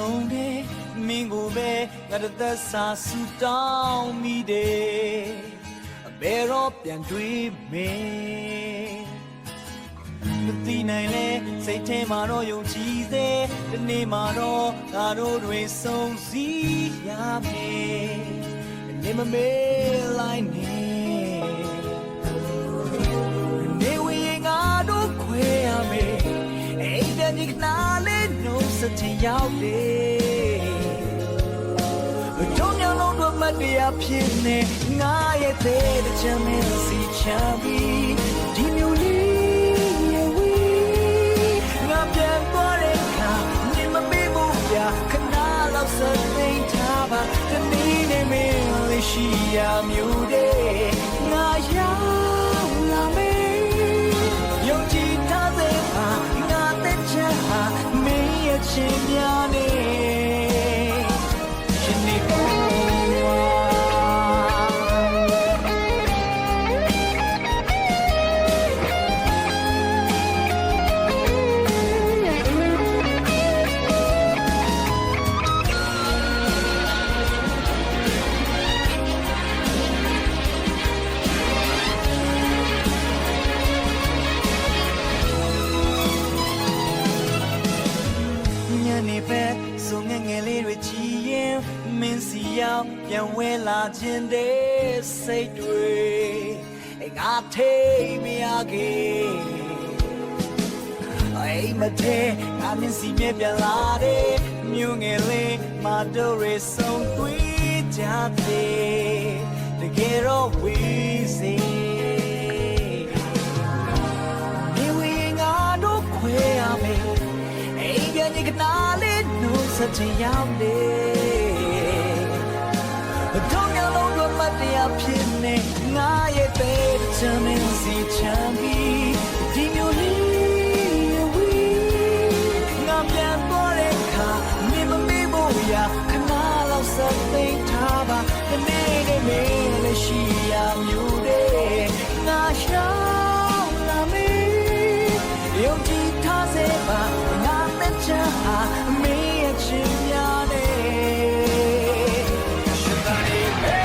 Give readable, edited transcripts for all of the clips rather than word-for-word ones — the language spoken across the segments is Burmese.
ဆုံးတဲ့မင်းကိုပဲငါသက်စာဆူတောင်းမိတယ်အဘယ်တော့ပြန်တွေ့မယ်မသိနိုင်လဲစိတ်ထဲမှာတော့ယုံကြည်စေဒီနေ့မှာတော့ငါတို့တွေဆုံးစည်းရမယ်နေမမေးလိုက်နေနေဝေးငါတို့ခွဲရမယ်အိမ်ပြန်ဒီကနာလေးနှုတ်စတဲ့ရောက်တယ်don't you know what my dear ဖြစ်နေငါရဲ့တဲ့ချမ်းမင်းစီချမ်းပြီးဒီမျိုးလေးရဲ့ဝီငါပြန်သွားတဲ့အခါနေမမေ့ဘူးပြခဏလောက်စသိမ်းထားပါဒီနေ့နဲ့မင်းလေးရှိရမျိုးတဲ့ငါရောက်လာမယ်ယုံကြည်ထားတဲ့ပါငါတဲ့ချမ်းဟာမင်းရဲ့ချစ်များနေဆိုငယ်ငယ်လေးတွေကြည်ရင်မင်းစီရောက်ပြန်ဝဲလာခြင်းတဲ့စိတ်တွေငါထိမရခဲ့အိမ်မထဲငါမင်းစီမြဲပြန်လာတဲ့မြို့ငယ်လေးမတော်ရဆုံးတွေ့ကြတယ်တကယ်တော့ဝေးစေဒီဝေးငါတို့ခွဲရမယ်အိမ်ပြန်ဒီကနာလေးစတဲ့ရောက်တယ်don't you know what my dear ဖြစ်နေငါရဲ့တဲ့ချမ်းမင်းစီချမ်းပြီးဒီမျိုးလေးရဲ့ဝီငါပြန်သွားတဲ့အခါနေမမေ့ဖို့ရခဏလောက်စသိမ်းထားပါဒီနေ့နဲ့မင်းလည်းရှိရမျိုးတဲ့ငါရှောင်းလာမေးယုံကြည်ထားစေပါငါတဲ့ချမ်းဟာမင်းချစ်များနေရှစ်တာနေပဲ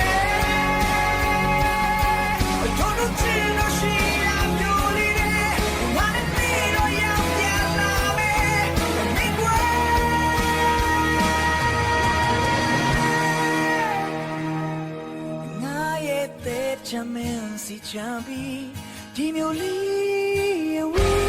တို့တို့ချင်လို့ရှိရမျိုးလေးနဲ့ငါနဲ့ပြီးတော့ရောက်ပြန်လာမယ်မိကွယ်ငါရဲ့တဲ့ချမ်းမင်းစီချမ်းပြီးဒီမျိုးလေးရဲ့